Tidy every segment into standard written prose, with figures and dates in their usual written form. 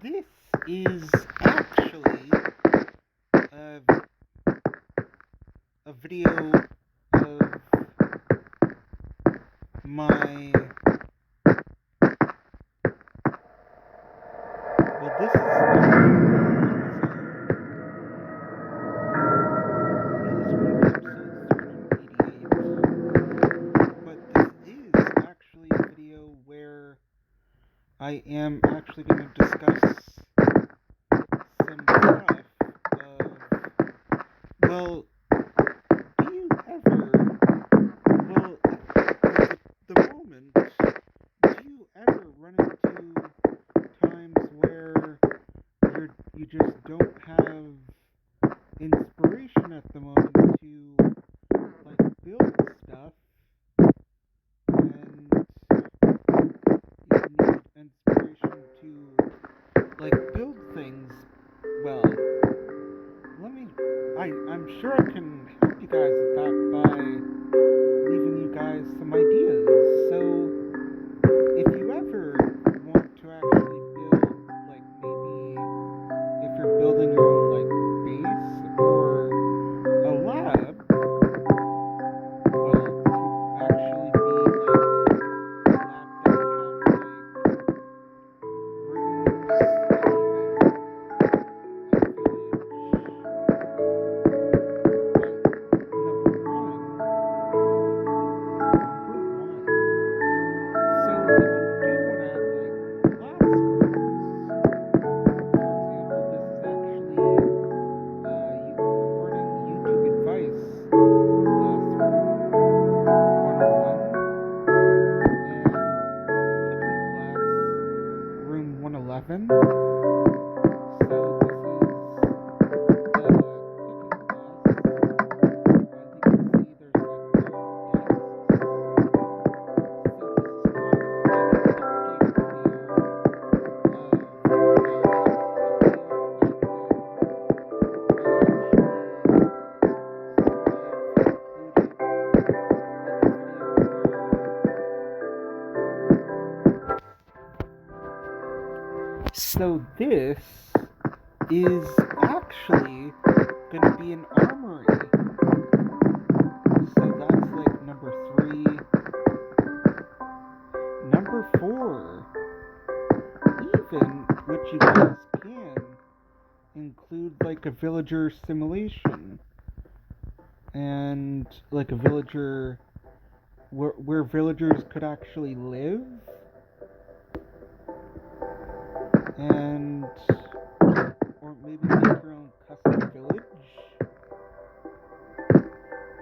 This is actually a, a video of my. Well, this is actually a video where I am actually going to discuss some stuff of. Well, do you ever? Well, at the moment, do you ever run into times where you just don't have inspiration at the moment to build stuff, and you need inspiration to build things? Well, I'm sure I can help you guys with that by leaving you guys some ideas. So if you ever want to actually build, maybe if you're building your own base or a lab, well, this would actually be a lab that would have rooms and even room 111. So this is So this is actually going to be an armory. So that's number 3. Number 4. Even, which you guys can include a villager simulation. And a villager where villagers could actually live. And or maybe make your own custom village,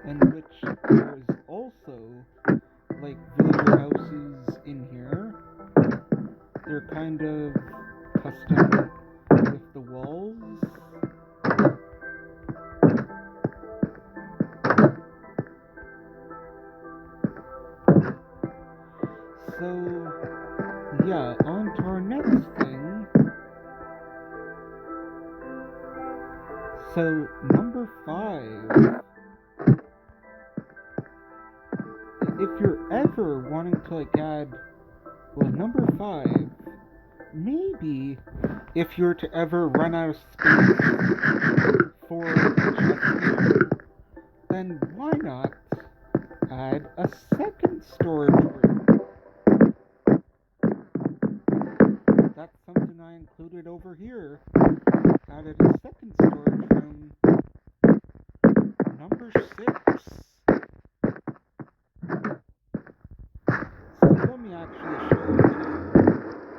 in which there is also villager houses in here. They're kind of custom with the walls. So yeah, on to our next thing. So, number 5. If you're ever wanting to add, number 5, maybe if you're to ever run out of space for chest, then why not add a second storage room? That's something I included over here. Added a second storage room. Number 6. So let me actually show you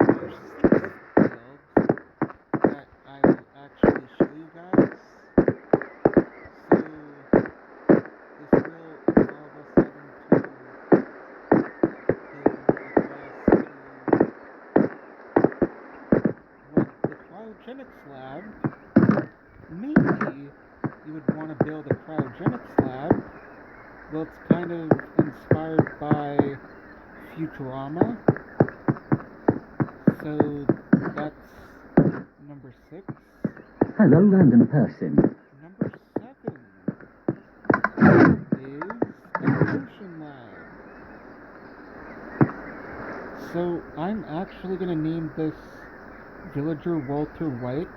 number 6 build that I will actually show you guys. So this will involve us having to the cryogenics lab. Maybe you would want to build a cryogenics lab. Well, it's kind of inspired by Futurama. So that's number 6. Hello, random person. Number 7 is Evolution Lab. So I'm actually going to name this villager Walter White.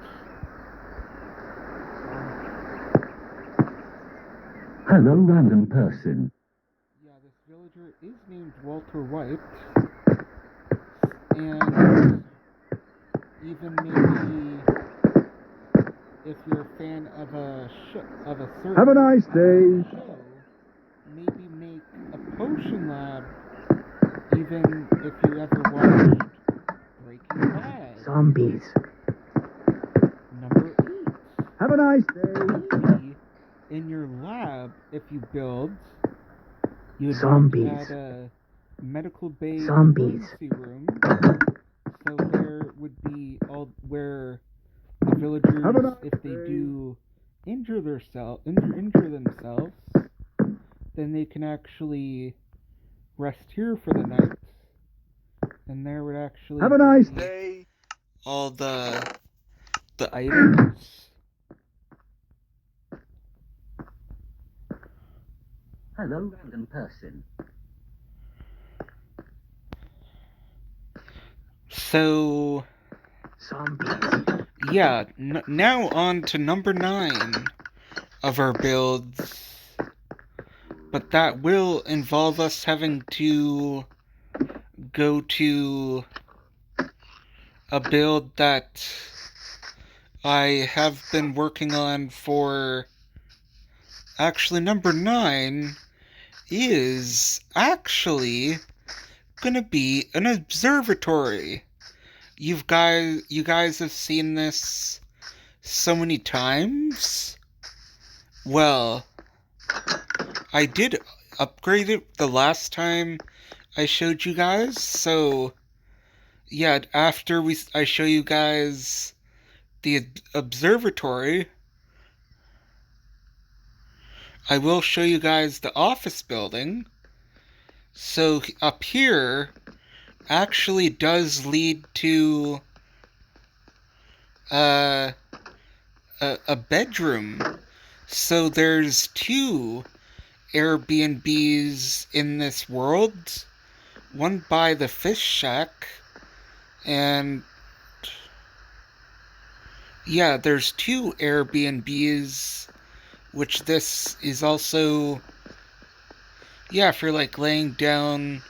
Hello, random person. Yeah, this villager is named Walter White. And even maybe if you're a fan of a certain Have a nice day. show, maybe make a potion lab. Even if you ever watched Breaking Bad. Zombies. Number 8. Have a nice day. Maybe in your lab, if you build, you would Zombies. want to add a medical bay Zombies. emergency room. So there would be all where the villagers, Have a nice if they day. do injure themselves, then they can actually rest here for the night. And there would actually Have a nice be day. all the items. Hello, random person. So Zombies. yeah, now on to number 9 of our builds. But that will involve us having to go to a build that I have been working on for... Actually, number 9 is actually gonna be an observatory. You guys have seen this so many times. Well, I did upgrade it the last time I showed you guys, so yeah, after I show you guys the observatory, I will show you guys the office building. So up here actually does lead to a bedroom. So there's 2 Airbnbs in this world. One by the fish shack, and yeah, there's 2 Airbnbs, which this is also, yeah, if you're like laying down,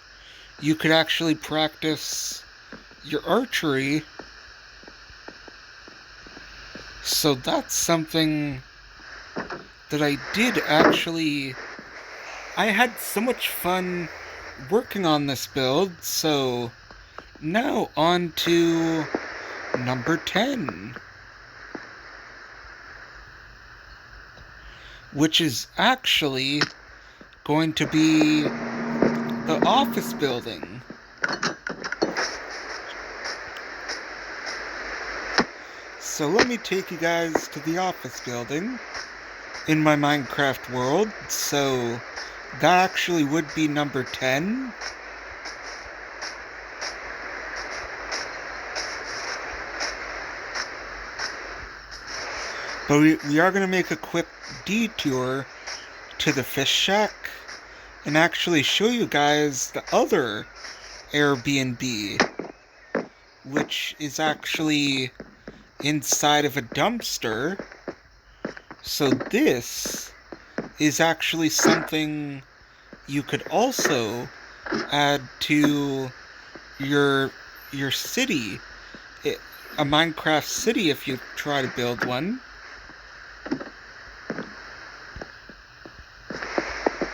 you could actually practice your archery. So that's something that I did actually... I had so much fun working on this build, so now on to number 10. Which is actually going to be the office building. So let me take you guys to the office building in my Minecraft world. So that actually would be number 10. But we are going to make a quick detour to the fish shack and actually show you guys the other Airbnb, which is actually inside of a dumpster. So this is actually something you could also add to your city, a Minecraft city, if you try to build one.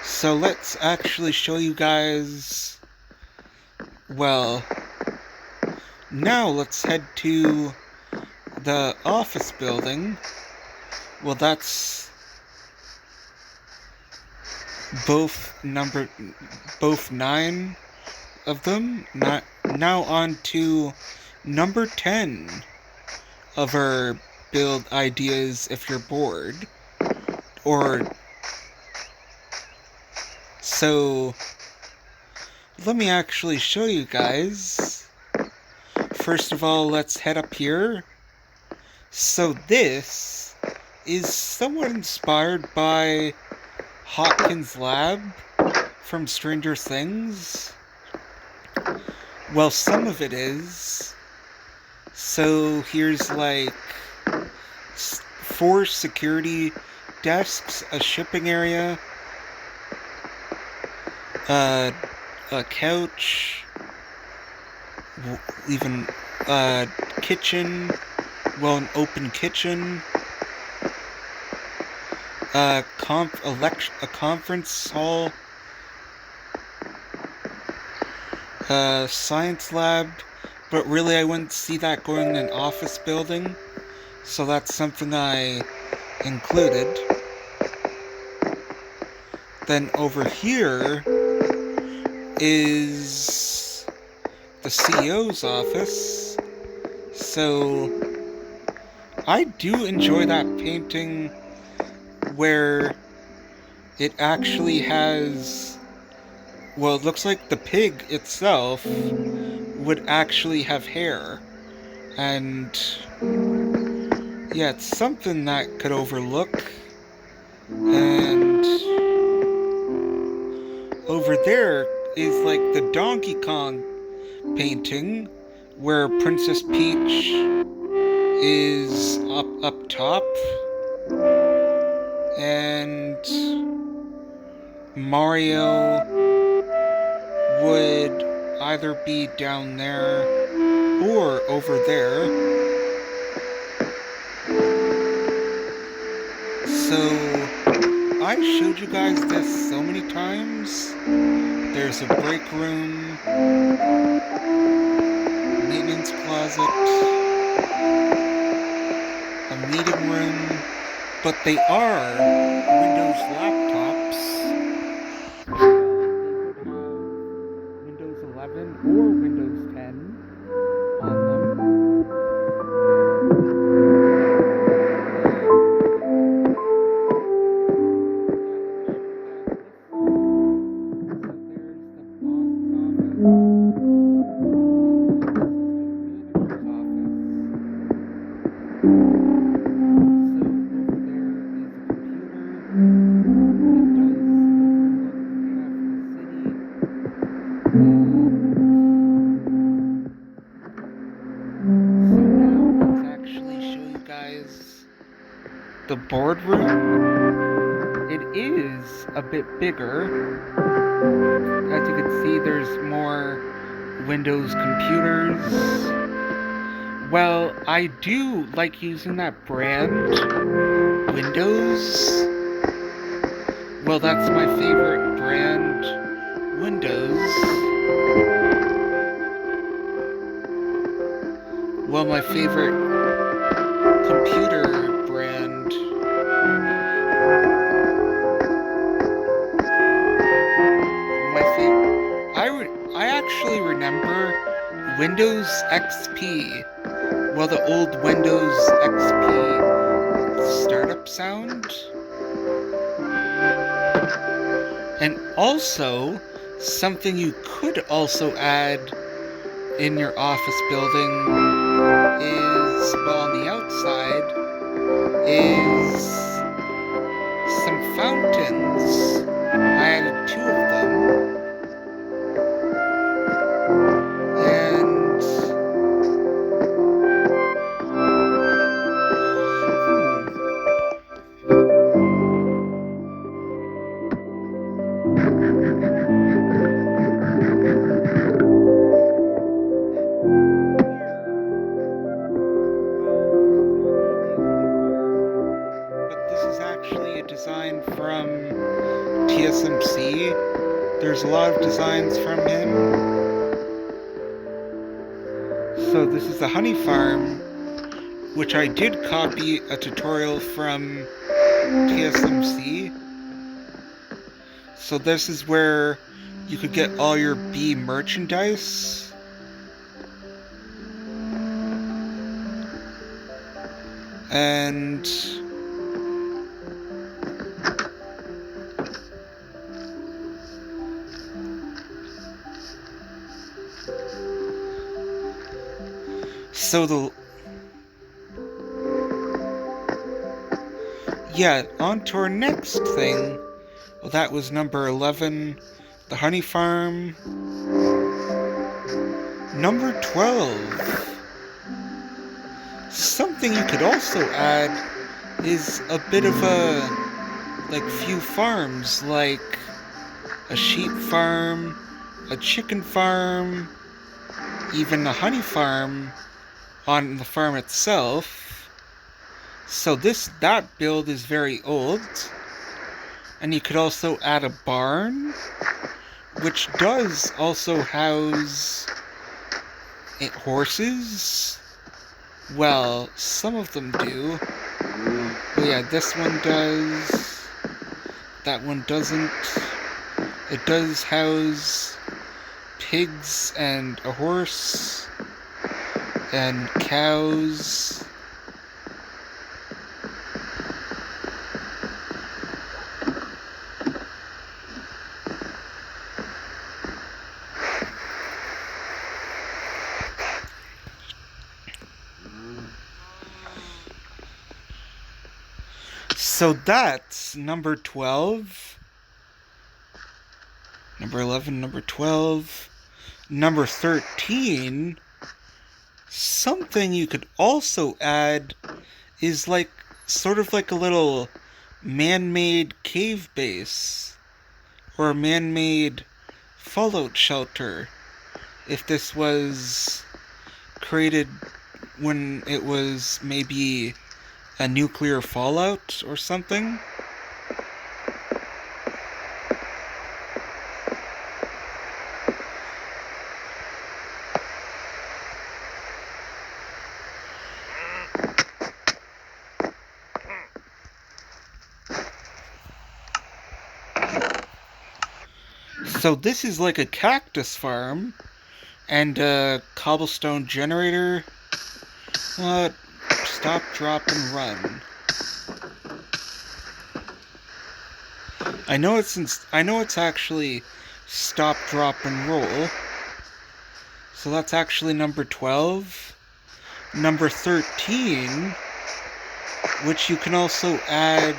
So let's actually show you guys, well, now let's head to the office building. Well, that's both 9 of them. Now on to number 10 of our build ideas if you're bored. So let me actually show you guys. First of all, let's head up here. So this is somewhat inspired by Hawkins' lab from Stranger Things. Well, some of it is. So here's like 4 security desks, a shipping area, a couch, even a kitchen, well, an open kitchen, a conference hall, a science lab, but really I wouldn't see that going in an office building, so that's something I included. Then over here is the CEO's office, so I do enjoy that painting where it actually has, well, it looks like the pig itself would actually have hair, and yeah, it's something that could overlook. And over there is like the Donkey Kong painting where Princess Peach is up top and Mario would either be down there or over there. So I showed you guys this so many times. There's a break room, maintenance closet, a meeting room, but they are Windows laptops. Windows 11 or Windows 10 on them. The boardroom, it is a bit bigger. As you can see, there's more Windows computers. Well, I do like using that brand, Windows. Well, that's my favorite brand, Windows. Well, my favorite computer brand, I actually remember Windows XP. Well, the old Windows XP startup sound. And also, something you could also add in your office building is, well, on the outside, is some fountains. I added 2 of them. And design from TSMC. There's a lot of designs from him. So this is the honey farm, which I did copy a tutorial from TSMC. So this is where you could get all your bee merchandise. And so on to our next thing. Well, that was number 11, the honey farm. Number 12, Something you could also add is a bit of a, like, few farms, like a sheep farm, a chicken farm, even a honey farm on the farm itself. So that build is very old. And you could also add a barn, which does also house horses. Well, some of them do. But yeah, this one does. That one doesn't. It does house pigs and a horse and cows. So that's number 12. Number 11, number 12. Number 13. Something you could also add is like sort of like a little man-made cave base or a man-made fallout shelter. If this was created when it was maybe a nuclear fallout or something. So this is like a cactus farm and a cobblestone generator. Stop, drop, and run. I know it's actually stop, drop, and roll. So that's actually number 12. Number 13, which you can also add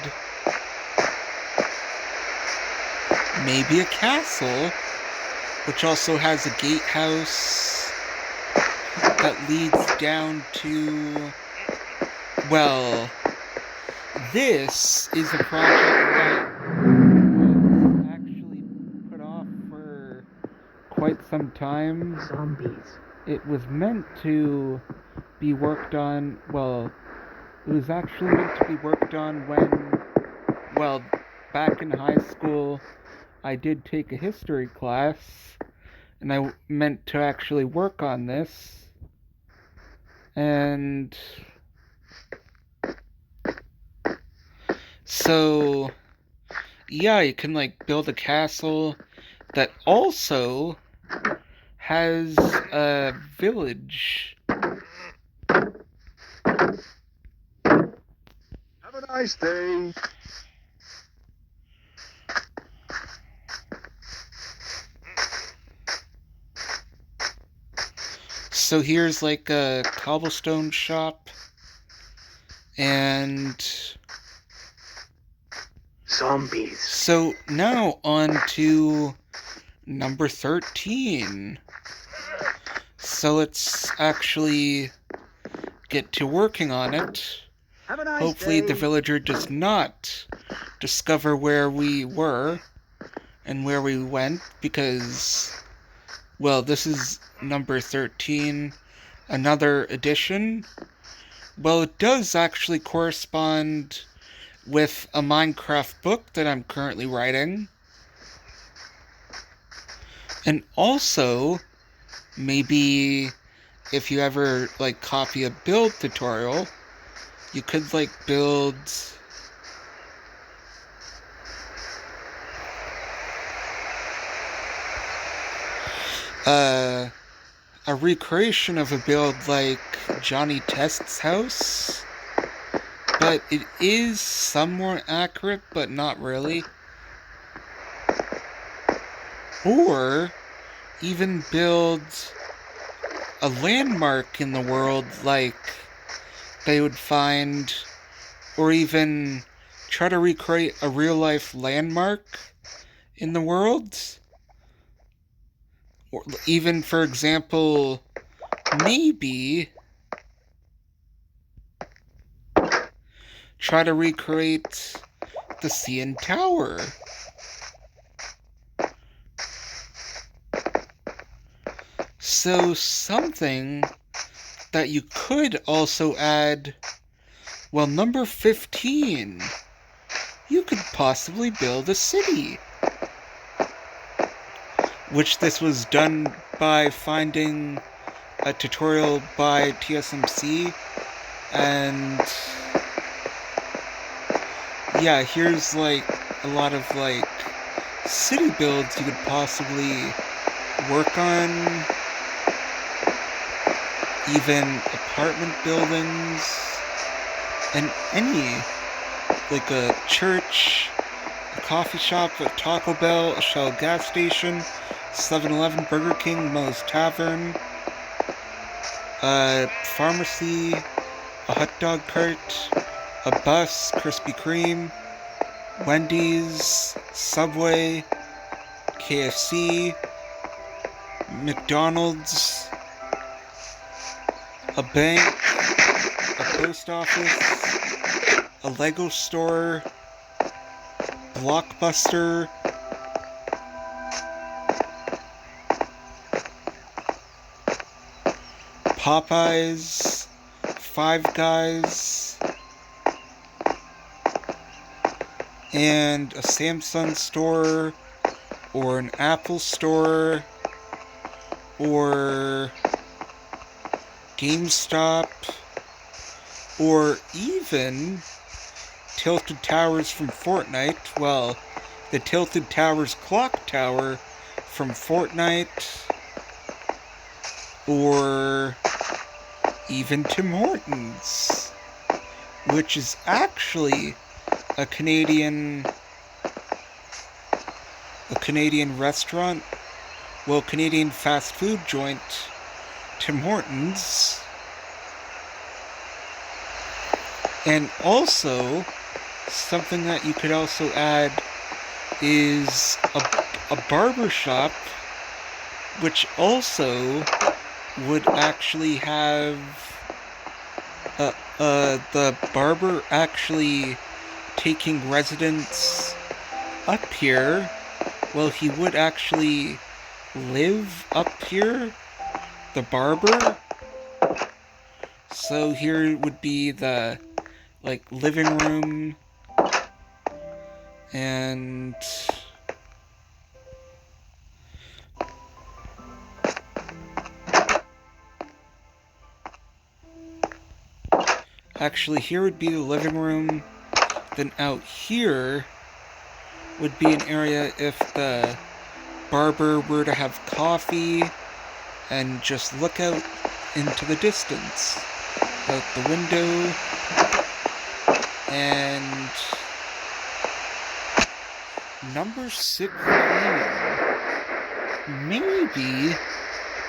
maybe a castle, which also has a gatehouse that leads down to, well, this is a project that was actually put off for quite some time. Zombies. It was meant to be worked on, well, it was actually meant to be worked on when, well, back in high school, I did take a history class, and I meant to actually work on this, and so, yeah, you can, like, build a castle that also has a village. Have a nice day. So here's like a cobblestone shop, and Zombies. so now on to number 13. So let's actually get to working on it. Have a nice Hopefully day. the villager does not discover where we were and where we went, because, well, this is number 13, another edition. Well, it does actually correspond with a Minecraft book that I'm currently writing. And also, maybe if you ever, like, copy a build tutorial, you could, like, build a recreation of a build like Johnny Test's house, but it is somewhat accurate, but not really. Or even build a landmark in the world like they would find, or even try to recreate a real-life landmark in the world. Or even, for example, maybe try to recreate the CN Tower. So something that you could also add, well, number 15, you could possibly build a city. Which this was done by finding a tutorial by TSMC, and yeah, here's like a lot of like city builds you could possibly work on, even apartment buildings, and any, like a church, a coffee shop, a Taco Bell, a Shell gas station, 7-Eleven, Burger King, Moe's Tavern, a pharmacy, a hot dog cart, a bus, Krispy Kreme, Wendy's, Subway, KFC, McDonald's, a bank, a post office, a Lego store, Blockbuster, Popeyes, Five Guys, and a Samsung store, or an Apple store, or GameStop, or even Tilted Towers from Fortnite. Well, the Tilted Towers Clock Tower from Fortnite, or even Tim Hortons, which is actually a Canadian restaurant, well, Canadian fast food joint, Tim Hortons. And also, something that you could also add is a barber shop, which also would actually have the barber actually taking residence up here. Well, he would actually live up here, the barber. So here would be the, like, living room, and actually, here would be the living room. Then out here would be an area if the barber were to have coffee and just look out into the distance, out the window. And number 16, maybe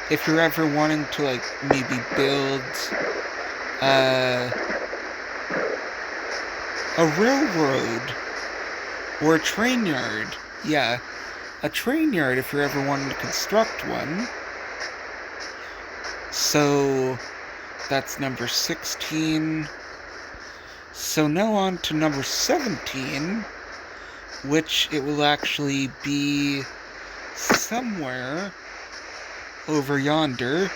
if you're ever wanting to, like, maybe build a railroad, or a train yard. Yeah, a train yard if you're ever wanting to construct one. So, that's number 16. So now on to number 17, which it will actually be somewhere over yonder.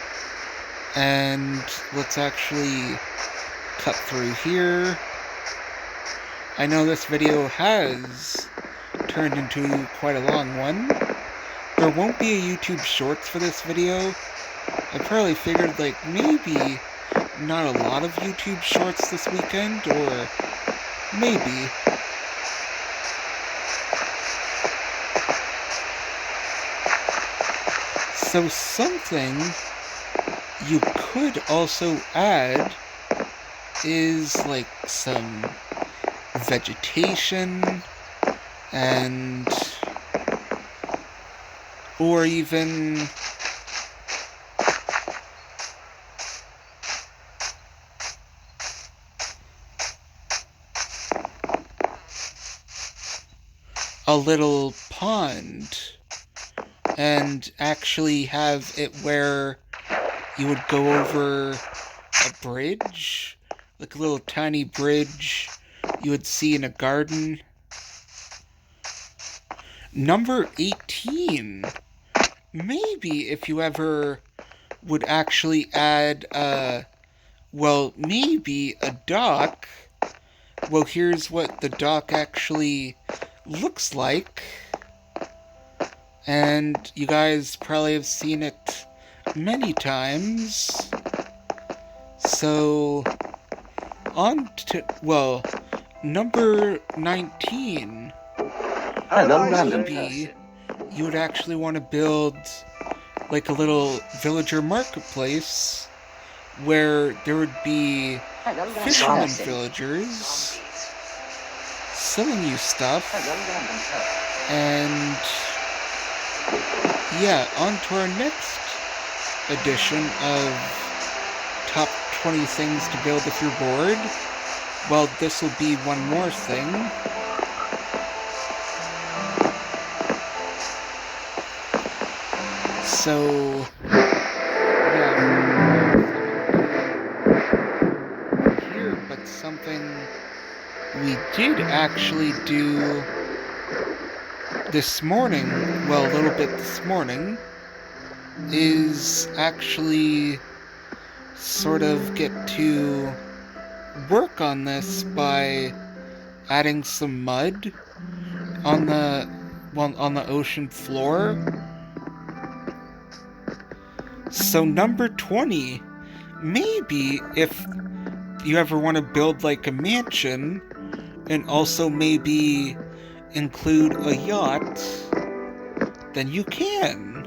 And let's actually cut through here. I know this video has turned into quite a long one. There won't be a YouTube Shorts for this video. I probably figured, like, maybe not a lot of YouTube Shorts this weekend, or maybe. So something you could also add is, like, some vegetation, and or even a little pond, and actually have it where you would go over a bridge, like a little tiny bridge you would see in a garden. Number 18. Maybe if you ever would actually add, maybe a dock. Well, here's what the dock actually looks like. And you guys probably have seen it many times. So, on to, number 19. Hello, random Maybe person. you would actually want to build like a little villager marketplace where there would be Hello, fishermen person. villagers selling you stuff. Hello, random person. And yeah, on to our next edition of Top 20 Things to Build If You're Bored. Well, this will be one more thing. So, yeah, here, but something we did actually do this morning, well, a little bit this morning, is actually sort of get to work on this by adding some mud on the ocean floor. So number 20, maybe if you ever want to build like a mansion and also maybe include a yacht, then you can.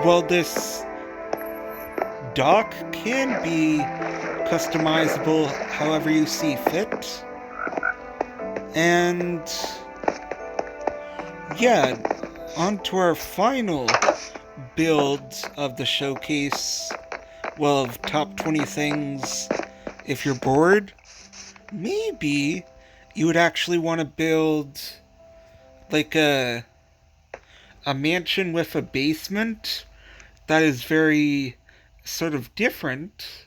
Well, this dock can be customizable however you see fit. And yeah, on to our final build of the showcase, well, of top 20 things if you're bored. Maybe you would actually want to build like a mansion with a basement that is very sort of different.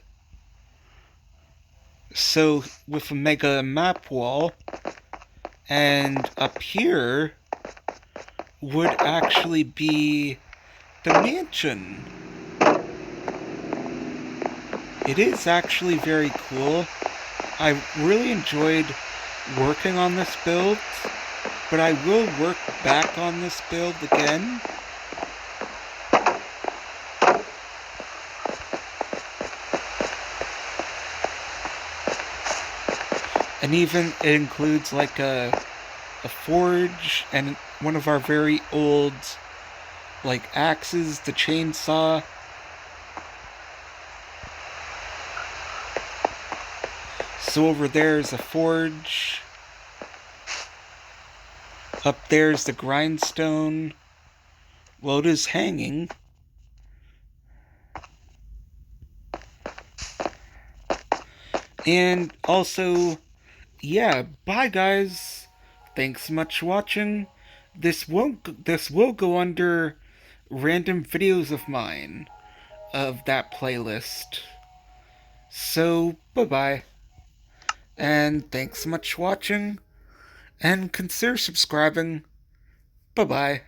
So with a mega map wall, and up here would actually be the mansion. It is actually very cool. I really enjoyed working on this build, but I will work back on this build again. And even it includes like a forge and one of our very old like axes, the chainsaw. So over there's a forge. Up there's the grindstone. Well, it is hanging. And also, yeah, bye guys. Thanks so much for watching. This will go under random videos of mine of that playlist. So, bye-bye. And thanks so much for watching. And consider subscribing. Bye-bye.